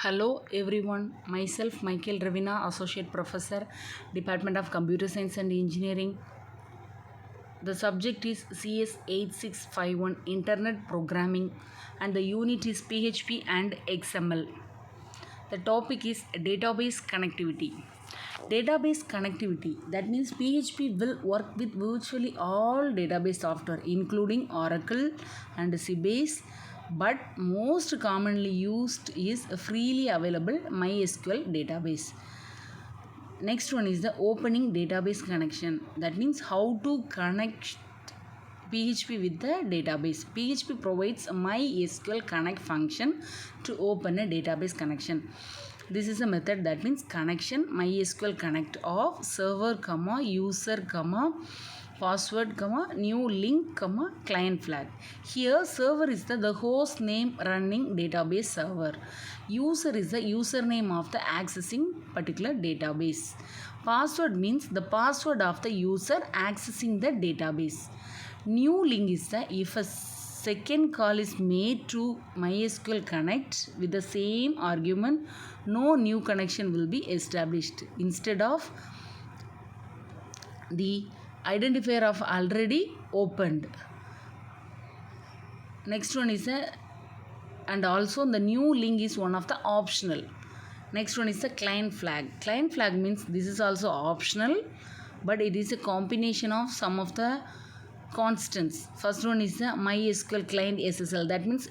Hello everyone, myself Michael Ravina, Associate Professor, Department of Computer Science and Engineering. The subject is CS8651 Internet Programming and the unit is PHP and XML. The topic is database connectivity. Database connectivity, that means PHP will work with virtually all database software including Oracle and Sybase, but most commonly used is freely available MySQL database. Next one is the opening database connection, that means how to connect PHP with the database. PHP provides a MySQL connect function to open a database connection. This is a method that means connection MySQL connect of server, user, password, new link, client flag. Here server is the host name running database server. User is the username of the accessing particular database. Password means the password of the user accessing the database. New link is the if a second call is made to MySQL connect with the same argument, no new connection will be established. Instead of the identifier of already opened. Next one is a, and also the new link is one of the optional. Next one is the client flag. Client flag means this is also optional, but it is a combination of some of the constants. First one is the MySQL client SSL. That means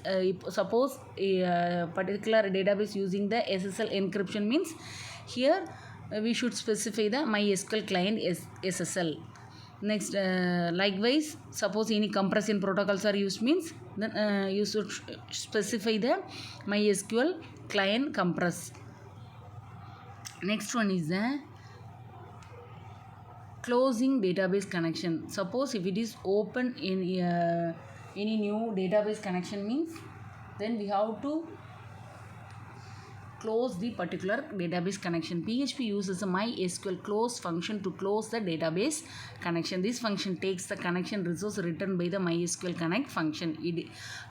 suppose a particular database using the SSL encryption means here we should specify the MySQL client SSL. Next, likewise, suppose any compression protocols are used means then you should specify the MySQL client compress. Next one is the closing database connection. Suppose if it is open in any new database connection means then we have to close the particular database connection. PHP uses a MySQL close function to close the database connection. This function takes the connection resource returned by the MySQL connect function. It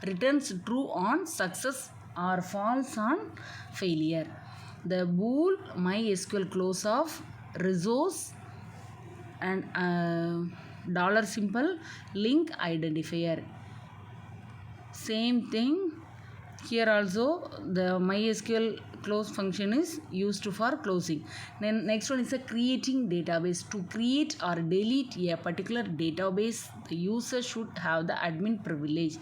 returns true on success or false on failure. The bool MySQL close of resource and dollar symbol link identifier. Same thing here also, the MySQL close function is used for closing. Then next one is a creating database. To create or delete a particular database, the user should have the admin privilege.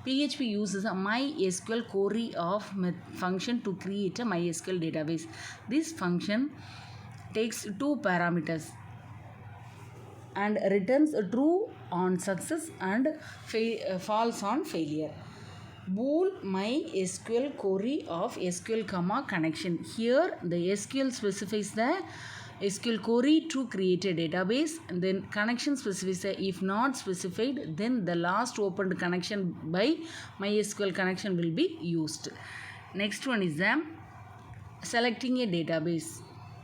PHP uses a MySQL query of function to create a MySQL database. This function takes two parameters and returns true on success and false on failure. Bool MySQL query of SQL, connection. Here the SQL specifies the SQL query to create a database, and then connection specifies the if not specified, then the last opened connection by MySQL connection will be used. Next one is the selecting a database.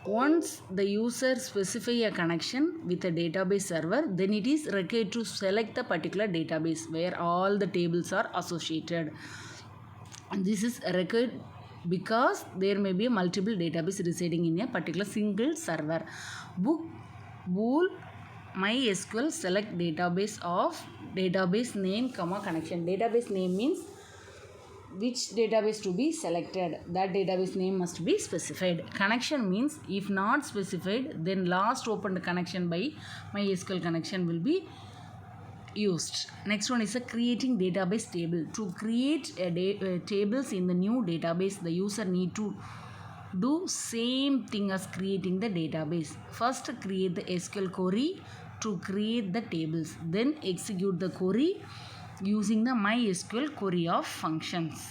Once the user specify a connection with a database server, then it is required to select the particular database where all the tables are associated. And this is required because there may be a multiple database residing in a particular single server. Bool MySQL select database of database name, connection. Database name means which database to be selected, that database name must be specified. Connection means if not specified, then last opened connection by MySQL connection will be used. Next one is a creating database table. To create tables in the new database, the user need to do same thing as creating the database. First create the SQL query to create the tables, then execute the query using the MySQL query of functions.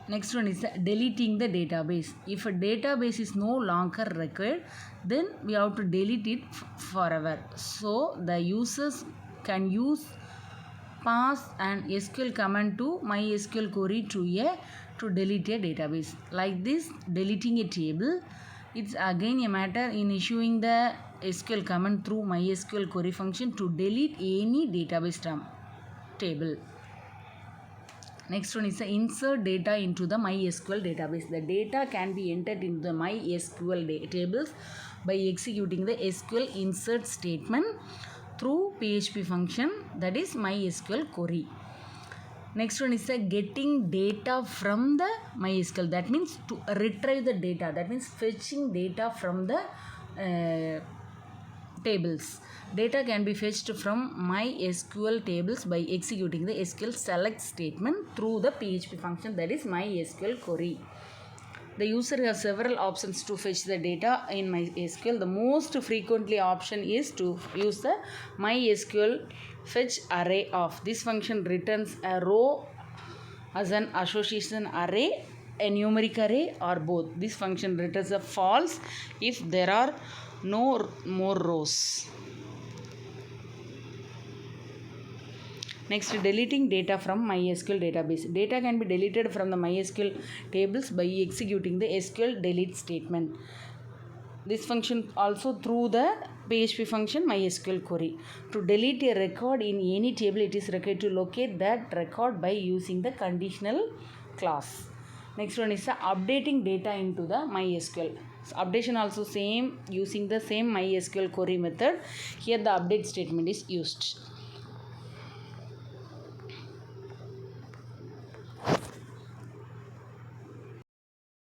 Next one is deleting the database. If a database is no longer required, then we have to delete it forever. So the users can use pass an SQL command to MySQL query to delete a database. Like this, deleting a table, it's again a matter in issuing the SQL command through MySQL query function to delete any database table. Next one is the insert data into the MySQL database. The data can be entered into the MySQL tables by executing the SQL insert statement through PHP function, that is MySQL query. Next one is the getting data from the MySQL. That means to retrieve the data. That means fetching data from the tables. Data can be fetched from MySQL tables by executing the SQL select statement through the PHP function, that is MySQL query. The user has several options to fetch the data in MySQL. The most frequently option is to use the MySQL fetch array of. This function returns a row as an association array, a numeric array, or both. This function returns a false if there are no more rows. Next, deleting data from MySQL database. Data can be deleted from the MySQL tables by executing the SQL delete statement. This function also through the PHP function MySQL query. To delete a record in any table, it is required to locate that record by using the conditional clause. Next one is the updating data into the MySQL. So updation also same, using the same MySQL query method. Here the update statement is used.